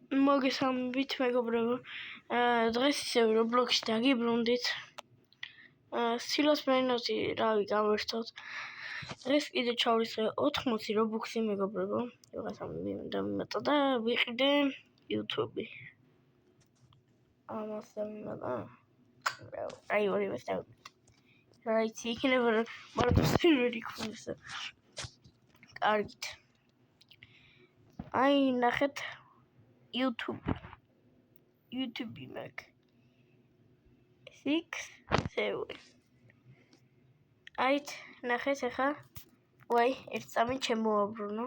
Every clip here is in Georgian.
მოგესალმებით მეგობრებო. დღეს ისევ Roblox-ში დაგიბრუნდით. სილოსპრინოტი რავი გამერთოთ. დღეს კიდე ჩავისხე 80 Robux-ი მეგობრებო. ვიღაცა მიმატა და ვიყიდე YouTube-ი. ამას მიმატა. აი ორივეს დავიყიდე. რაიცი იქნება მარტო სერვერი ქონდეს. კარგით. აი ნახეთ YouTube Mac 6-7. Այդ ნახეთ ახლა ვაი, ერთ წამი შემოაბრუნო.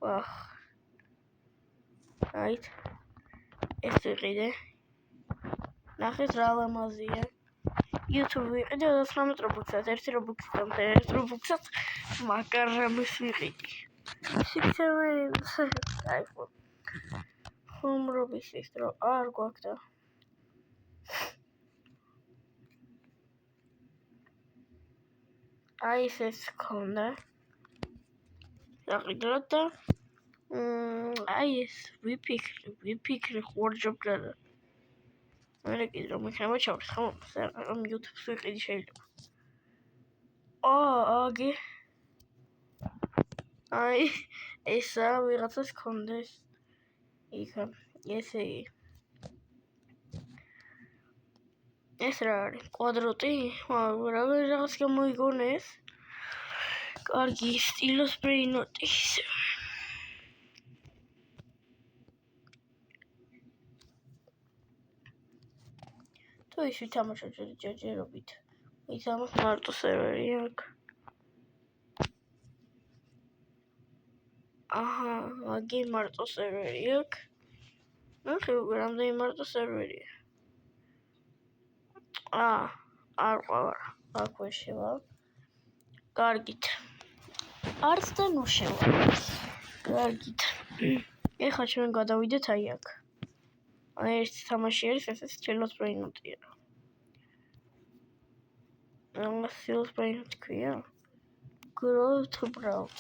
ვახ. აით. ეს ვიყიდე. ნახეთ რა ლამაზია. YouTube ვიყიდე 19 Robux-ად, 1 Robux-თან და 1 Robux-ად მაგრამ ის ვიყიდე. 6-7 iPhone. ხუმრობის ის დრო არ გვაქვს და აი ეს ქონდა გაყიდოთ და აი ეს ვიფიქრე ხوارჯობდა და მე კიდე რომ იქნება ჩავრის ხო ამ YouTube-ს ვიყიდი შეიძლება აგი აი ესა ვიღაცას ქონდეს იქა ესე ეს რა არის კვადრატი? რაღაც გამოიგონეს. კარგი სტილოსპრინოტი. თუ ის ვითამაშოთ ჯერჯერობით. ვითამაშოთ მარტო სერვერი აქვს. აჰა, აგი მარტო სერვერი აქვს. ნახე რამდენი მარტო სერვერია. არ ყავარ. აქვე შევა. კარგით. არც და ნუ შევა. კარგით. ეხლა ჩვენ გადავიდეთ აი აქ. აი ეს თამაში არის, ეს სილოსპრინოტია. სილოსპრინოტი ქვია? Grow to Proud.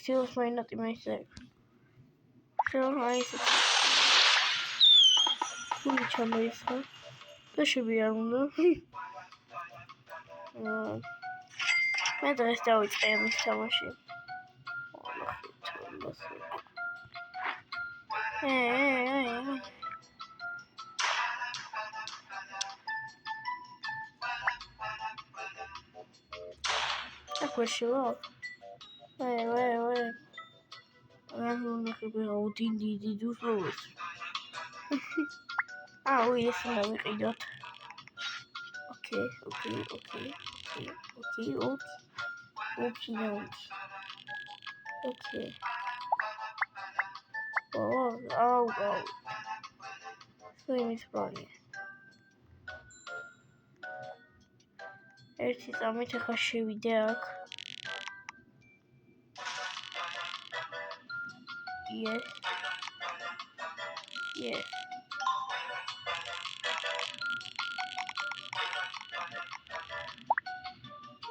სილოსპრინოტი მეცე. აი ეს. თული ჩამოიხსნა. და შევიარ უნდა. მე დღეს დავიწყე ამის თამაში. აქვე შევა. ვე. უნდა ხიბე აუდინდი დუშროს. ეს უნდა ვიყიდოთ. Okay. აუ. სვიმის პრონი. ერთი წამით ახლა შევიდე აქ. Yes.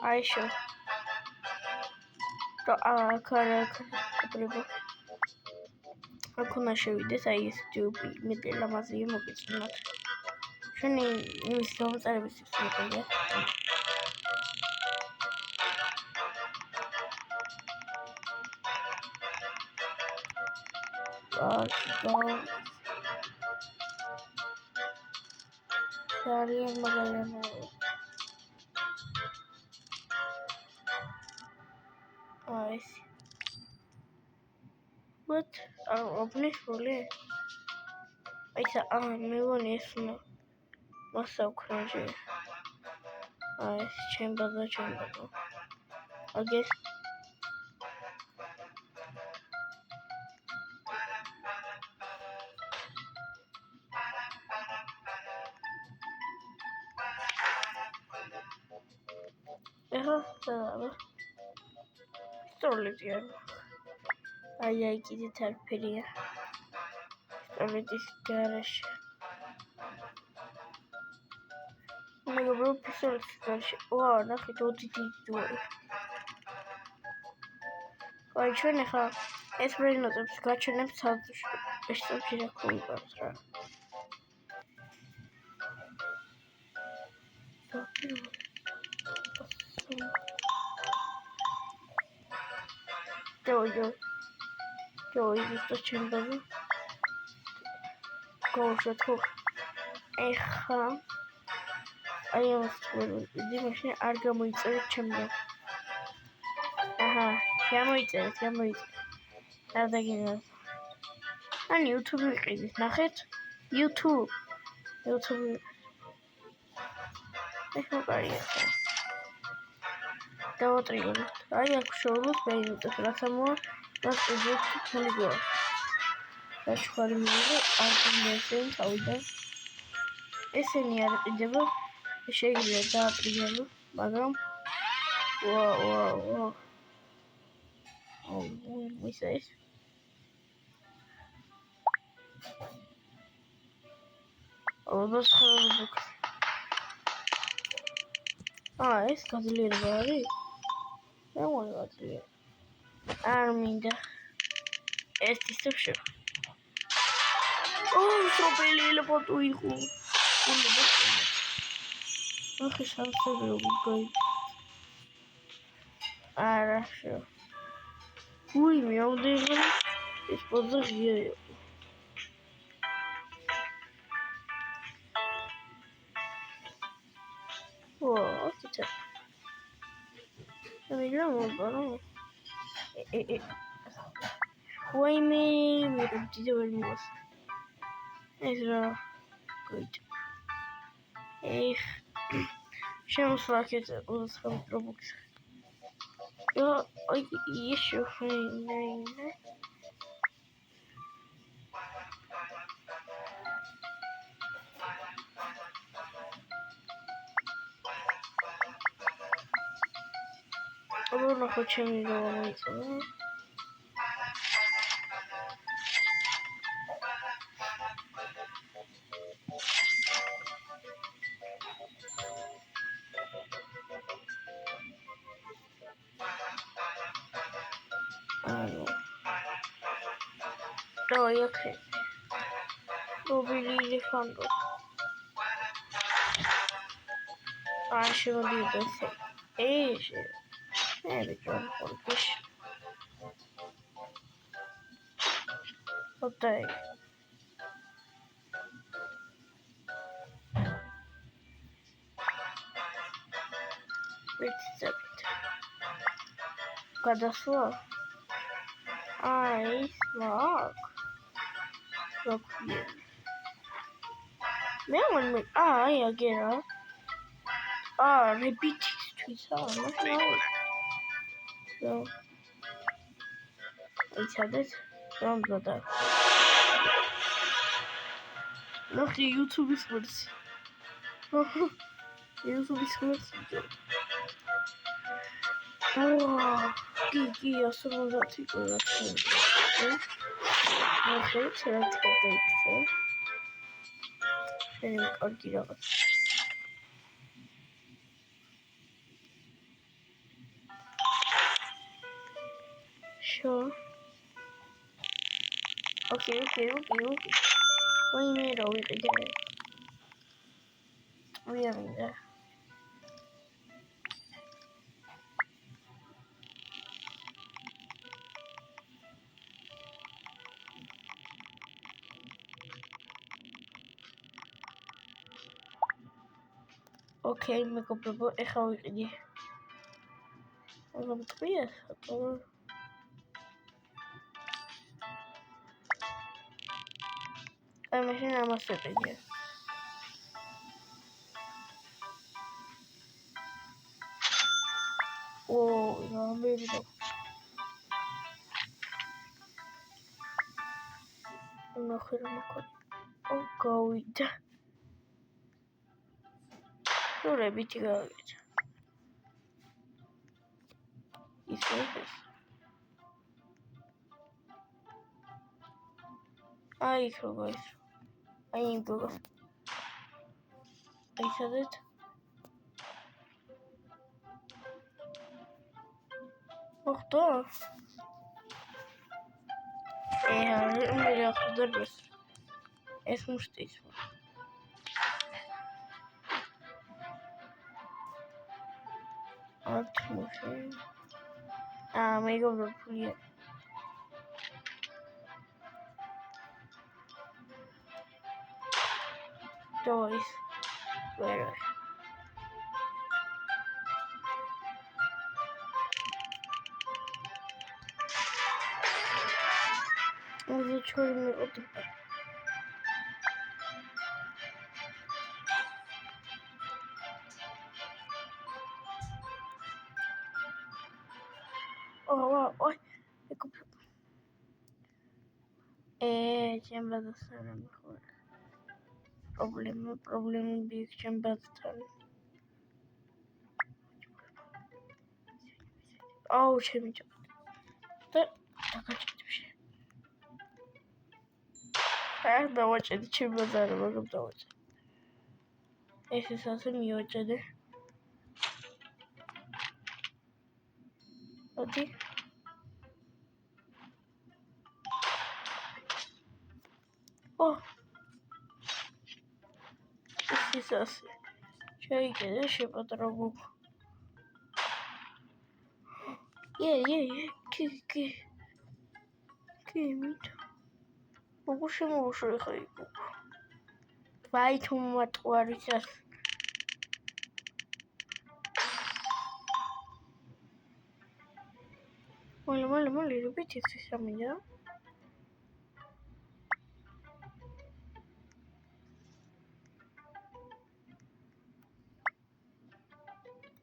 აი შო. კატრიბო. აქ უნდა შევიდეს აი ეს ჯუბი. მეტი ლამაზია მოგეწონათ. შენი იმის გამოწერების ვიყიდე. ძალიან მაგალითია. ეს. What? ოპნის ფული? აისა, მე ვონი ეს მასაუქრაჟი. ეს ჩემბაზა. აგეს. და სტორლეტია. აი კიდე თარფერია. სტორლეტის გარაში. მეგობრებო, პისტოლეტის გარში. ნახეთ, ოდიდი. აი ჩვენ ახლა ეს პრეზენტებს გაჩვენებს სავსეში რა ქვია რა. Joey is the chamber. Go to talk. Ეხა აი ამასწორებდი მაშინ არ გამოიწერეთ ჩემგან. აჰა, გამოიწერეთ. არ დაგინახეთ. ან YouTube ვიყიდით, ნახეთ? YouTube. ეხლა კარია. დავატრიალოთ. აი აქ შოულობ პრეზენტებს, რაც ამოა მას უბრალოდ თული გვაქვს. საჩუქარი მივიღე არგუმენტයෙන් თავიდან. ესენი არ ყიდება, შეიძლება დაატრიალო, მაგრამ ვაუ. ვისა ეს? ოდოს ხალხ. ეს გაძლიერება არის? რა მოიწია? არ მინდა. ეს ისევ სოფელი ელეფანტი იყო. ახლა სამსები როგორ გაი? არა შე. უი მეოდეღა ეს პოზა ღია იყო. ოცი. ამიტომ მოგბარო. ვაიმე მიდიდი ვერ მოს. ეს რა გუით. შემოსვაქეთ 29 რობოქს. აი ისო ნაინა. აბა ხო ჩემი რა მოიწონა. Давай, окей. Убили элефанту. Ще дивитися. Ще. Не відчуваю фонкиш. Отай. Представить. Когда слово. Слаг. Мелон, я гера. Repeat So, I said it. Don't go there. Look, the YouTube is worse. YouTube is worse. Oh, Gigi, I saw that to go. Okay, so let's go take it. And I'll get out. Sure. Okay. What do you mean over there? We are in there. Okay, make up the book. I how we can. I'm clear. I'm a second here. Oh, no, maybe no. I'm not going to Oh, go with that. You're a bit good. It's like I guys. I ain't go. I said it. Oh, Melhor jogador es justíssimo. Ótimo, gente. Amigo do Pulia. Dois. Bueno. Deixa eu ver outro pé. Ой, я куплю. Чем базастан мejor. Проблема büyük чем базастан. Чем çok. Да, çıktı bir şey. Давайте, чем базар могу давать. Если совсем не очень. Hadi. Oh. Esas. Şey gelir şey patronu. Que muito. Vou chamar o senhor aí. Vai tomar toalhas. Olha, repete esse chamado.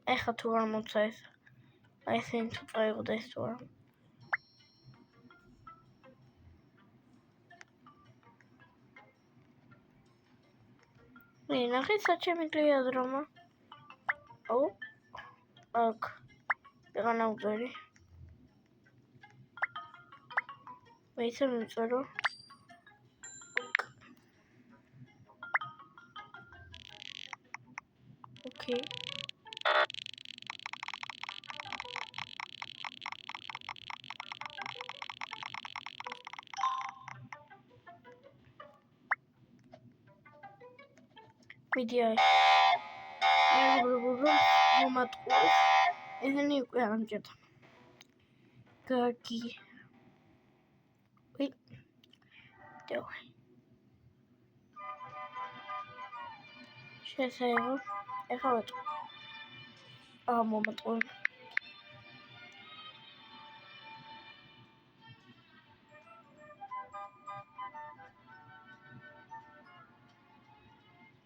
Echt gaat door iemand zegt. I think to play with this door. Nee, nog iets dat je met leerdromen. Oh, ook. We gaan ook door. Weet je niet zo? Oké. Media. Ik wil met ons. En dan nu weer aan het Kaki. Wait. Doe. Zeggen. Ik ga het. Met ons.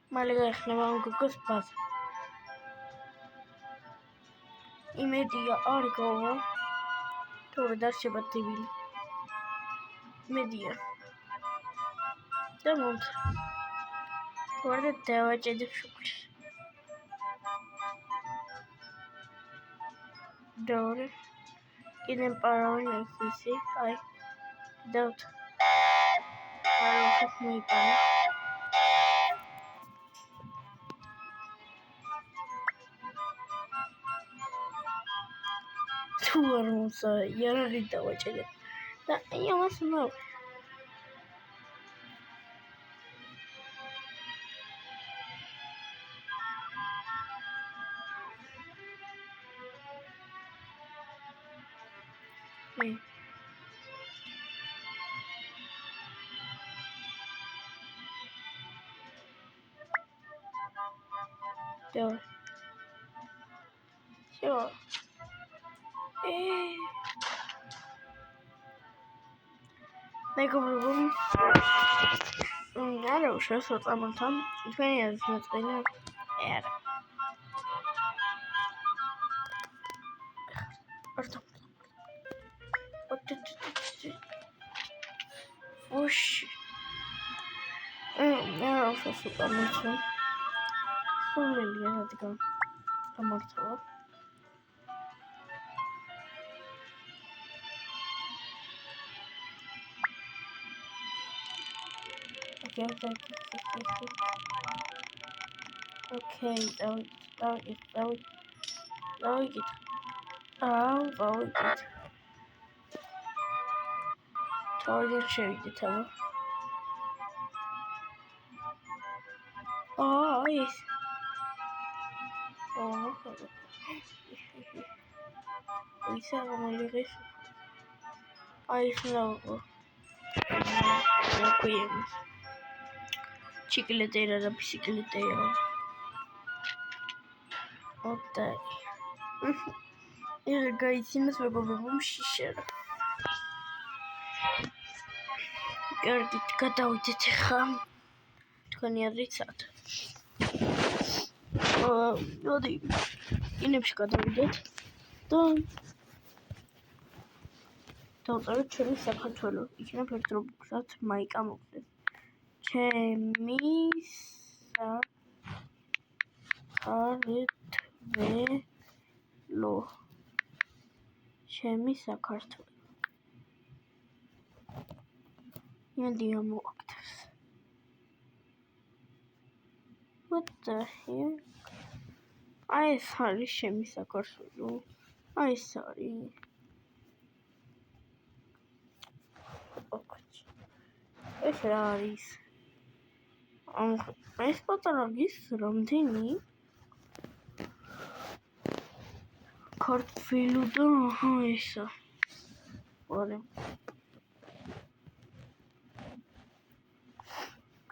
Maar leg nou een koekjespas. I media article. Τώρα δάρσε πατήβιλ. Media. Tamam. Bu arada devam edip şükür. Doğru. Gidin paranın ikisi. Ay. 4. Paranın çok mu iyi para? Tuvarımsa yararı devam edip. Da yamasın o. Ne? Devam. Şey Ne kabul Nerede bu şey sort ama tam lütfen yazısınız beni eğer ortam Uş ne olsa sort ama lütfen Fulmeliye hadi gel ama tamam Okay, давай git. Давай git. თავიდან შევიდეთ აბა. ეს. ისე ამალიღეს. ეს ლავო. მოყვიემს. ჩიკლეტერა და ბისიკლეტერა. ოტა. ეს გაიცინოს მეგობრებო შიშერა. კარგით, გადავიდეთ ახლა. თქვენი აზრით. მოდი, ინებში გადავიდეთ და დავწეროთ ჩვენი საქართველო. იქნებ ერთ რობოქსაც მაიკა მოხდეს. ჩემი საქართველო. ჩემი საქართველო. მოდია მოხდეს. What the hell? ეს არის ჩემი საქართველო. ეს არის. ეს რა არის? ეს პატარაგის რამდენი? ქართლო და ესა. ვარე.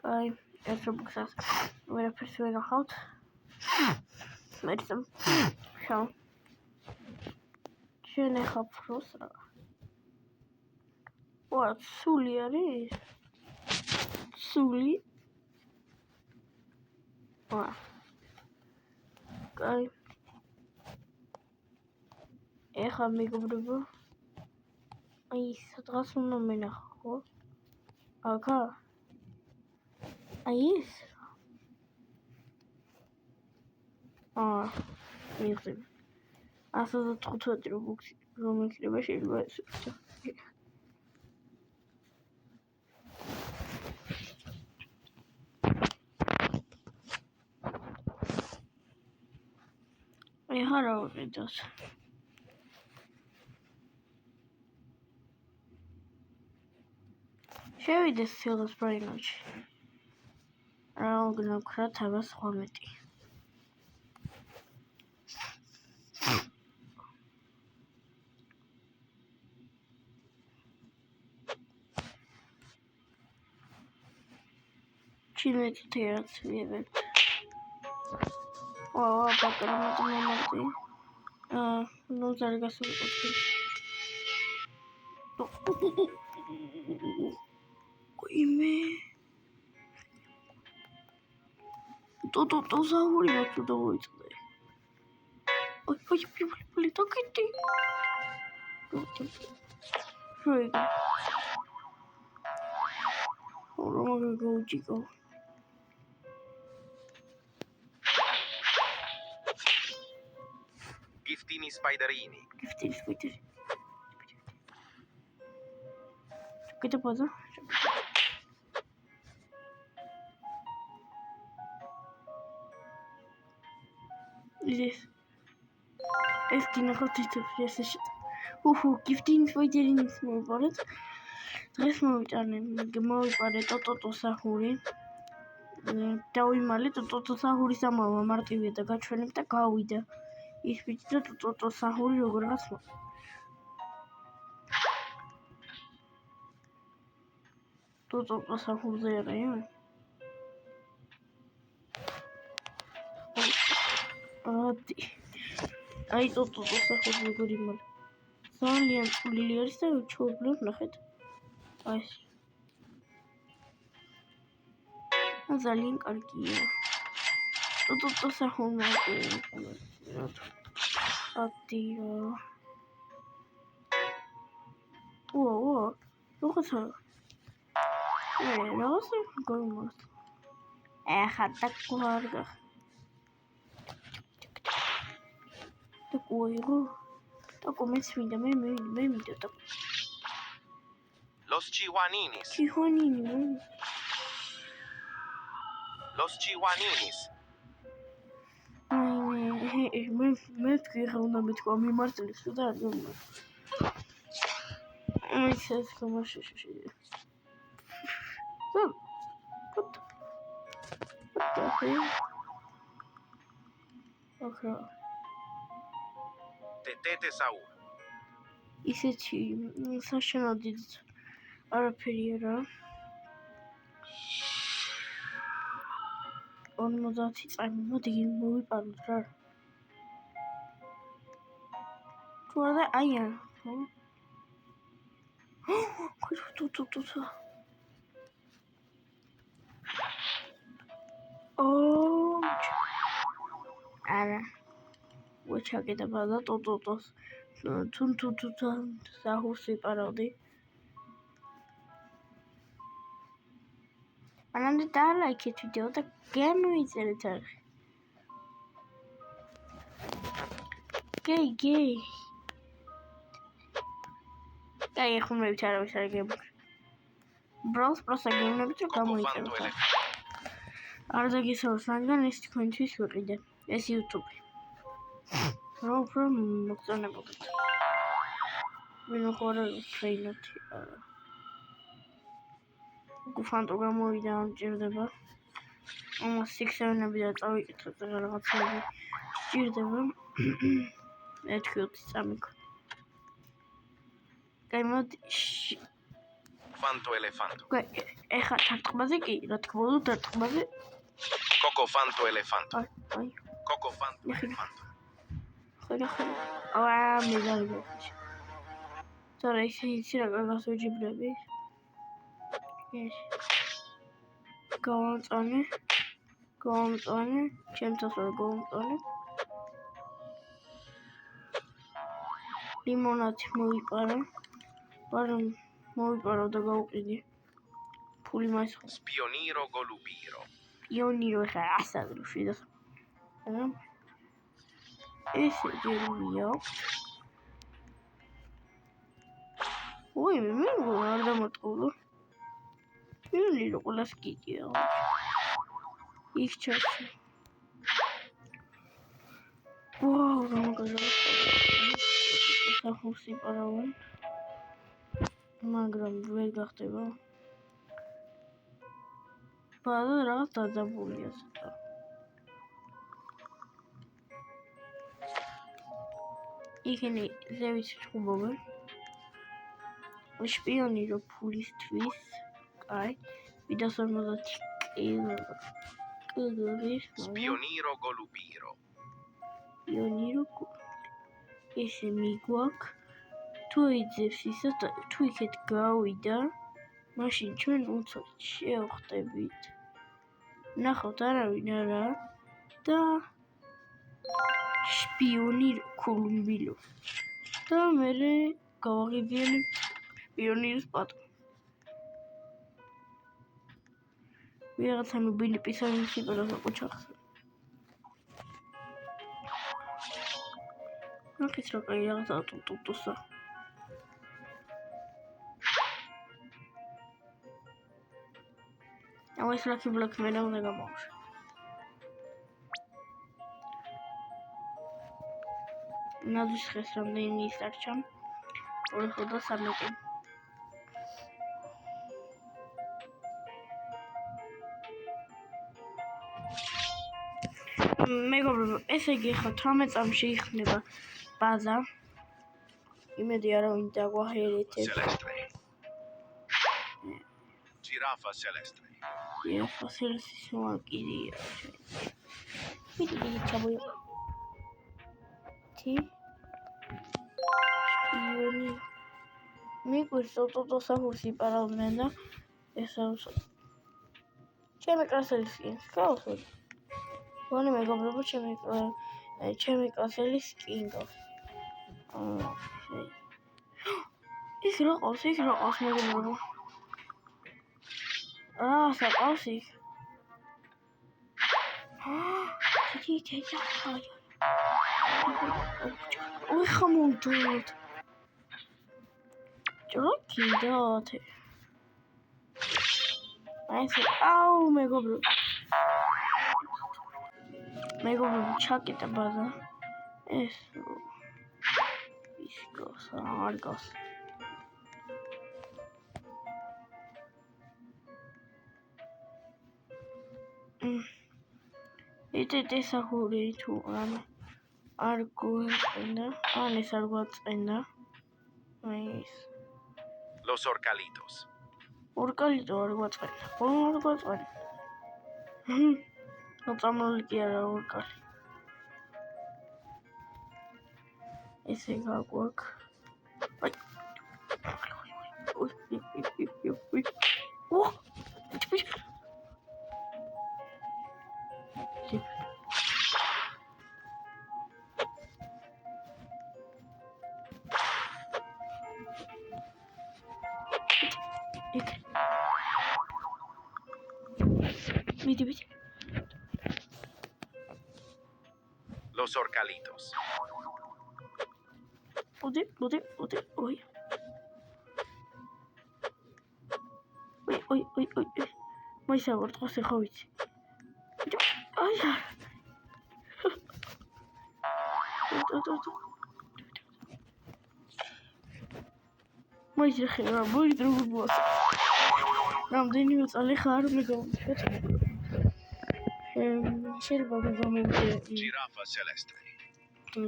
კაი, ეს რობოქსაც ვერაფერს ვერ ახავთ. მერცემ. შავ. შენ ახლა ფროს რა. What? სული არის? სული? კაი. ეხლა მეგობრებო. სადღაც უნდა მენახო, ხო? აქა? ეს? მიხდები. 115 რობოქსი რომ იქნება შეიძლება ეს ვიქცა. ეხლა რა ვიყიდოთ? შევიდეს სილოს ბრაინოში. რა გქრათ აბა სხვა მეტი. ჩინეთი თერაც მიებენ. ბაკრამატი მომარტი. ნუ ზარი გასულიყო. იმე. ტო ზაური მაქვს და მოიწოდე. Ой, токити. Шойгу. Ромага гоучико. Giftini spiderini. Giftini spiderini. Какой-то поза. Здесь. Эскина хотите пресечь. Giftini spiderini смотрит. დღეს მოვიტანე ტოტო სახური. დავიმალე ტოტო სახურის ამავა მარტივია და გაჩვენებ და გავიდა. ის ვიცი და ტოტო სახური როგორღაც ტოტო სახურზე არაა. აი ტოტო სახური როგორ იმალე. ძალიან წვლილი არის და ჩაობლებ ნახეთ. ეს ძალიან კარგია. ტოტო სახური ატიო. როგორცა? რაღაცა გორმოს. ახლა დაკوارგა. დაკوارგო. დაკომენს მინდა მე მინდა და Los chihuaninis. Los chihuaninis. მე თქვი ხა უნდა მეთქვა მიმართლის და არ ეს გამაშიში. What the hell? Okay. Tetete Saul. ისეთი საშინო დიდ არაფერი არა. 50 წამი მოდი მოვიპაროთ რა. თუ არა აია. თუ. Oh. არა. ვეჩაგედა და ტოტოს. თუ საჰურს ვიპარავდი. ანამდე დალაიქეთ ვიდეო და გამოიწერეთ არხი. გეი. აი ახლა მივით არავის არ გემქრ. ბრალს პროსა გეიმებით რომ გამოიწეროთ. არ დაგისაუბროთ, მაგრამ ეს თქვენთვის ვიყიდე. ეს YouTube. რომ მოგწონებოდეთ. ვინ ხარ ფრეინოთი არა. გუფანტო გამოვიდა ამ ჭირდება. ამას 6-7-ები და წავიკითხეთ რაღაცები. ჭირდება. ეთქიოთი წამიქ. გაიმოდ Fanto elefanto. ეხა თარტყბაზე კი, რა თქმა უნდა, თარტყბაზე. Coco fanto elefanto. აი. Coco fanto elefanto. ხოდა. აა მეგალია. τώρα ისე რა კარგას ვეჯიბრები. ეს. გავამწონე, ჩემთვის რა გავამწონე. ლიმონადი მოვიპარა. მაგრამ მოვიპარო და გავუყიდი. ფული მაინც Spioniro golubiro. იონირო ხა ასადრუში და ეს ჯერია. ой, მე არ დამატყულა. იონირო ყოლას კიდია. იქ ჩასი. ვაუ, გამოგაჟა. სახურს იპარავენ. მაგრამ ვერ გახდება. ბადა რაღაც დაძაბულია ცოტა. იქნე ზევით ჩხუბობენ. შპიონი რო ფულისთვის. კაი. 250 კილოგრამის. Spioniro golubiro. იონირო ესე მიგვაქ. თუ იძებს ისა და თუ იქეთ გავიდა, მაშინ ჩვენ უცოდ შევხვდებით. ნახავთ არავინ არა და შპიონი კოლუმბილო. და მე გავაღებიან შპიონის პატო. ვიღაცა მობილი პისანის სიპარას აყუჩახს. ნახეთ რა კაი რაღაცა ტუტუსა. ამას ლაკი ბლოკი მე უნდა გამოვშ. ნადის ხეს რამდენი ისარჩა. 213. მეგობრებო, ესე იგი ხა 18 წამში იქნება ბაზა. იმედი არავინ დაგვაჰერეთებს. Celestre. Giraffa celestre. Giraffa celestre მოაკიდია. ვიდი ჩაბოია. შპიონი. მიყვარს ტოტო საჰურს იპარავდნენ და ესაუს. ჩემი კლასელის სკინს გავხსოვდი. ვონე მეგობრებო, ჩემი კლასელის სკინგო. ის რა ყავს მეგობრებო. საყავს იქ. ოი ხამუდოთ. ჭროკიდოთ. აუ მეგობრებო. ჩაკეტა ბაზა. ეს გავს არ გავს. ესახური თუ არ გვეწყენა, ეს არ გვაწყენა. ეს Los orcalitos. ორკალიტო არ გვაწყენა. არ გვაწყენა. მოწამლული კი არა ორკალი. ესე გაგვაქვს. აი. ოჰ! Vedi. Los orcalitos. Ой. Ой. Მოისავარ დღეს ხო ვიცი. აი. მოიძრახე რა, მოიძრახე. რამდენიმე წელი ხარ მეგობრებო. შეიძლება გამოვიდე. Giraffa celeste.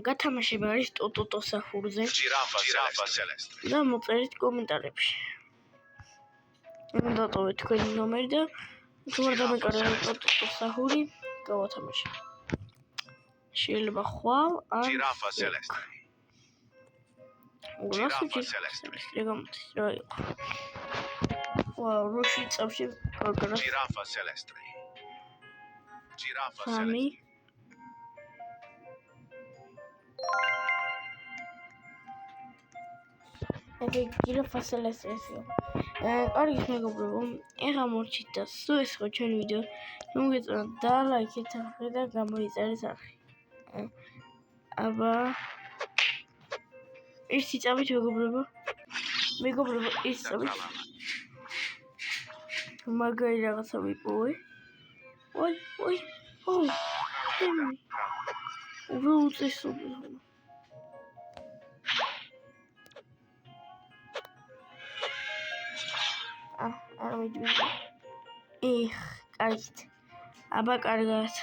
გათამაშება არის ტოტო სახურზე. Giraffa celeste. და მოწერით კომენტარებში. დატოვეთ თქვენი ნომერი და თუ არ დამეკარგეთ ტოტო სახური, გავათამაშე. შეიძლება ხვალ ან Giraffa celeste. Giraffa celeste. რა იყო? ვაუ, როში წავში გაგრა. Giraffa celeste. Giraffa სამი. celeste. Giraffa celeste. კარგი მეგობრებო, ეხლა მოვჩით და სულ ეს ხო ჩვენი ვიდეო. მოგეწონა და ლაიქეთ და გამოიწერეთ არხი. აბა ერთი წამით მეგობრებო, ერთი წამით. მაგარი რაღაცა ვიპოვე. ой. ო, უწესობ. არ ვიცი. კარგით. აბა კარგად.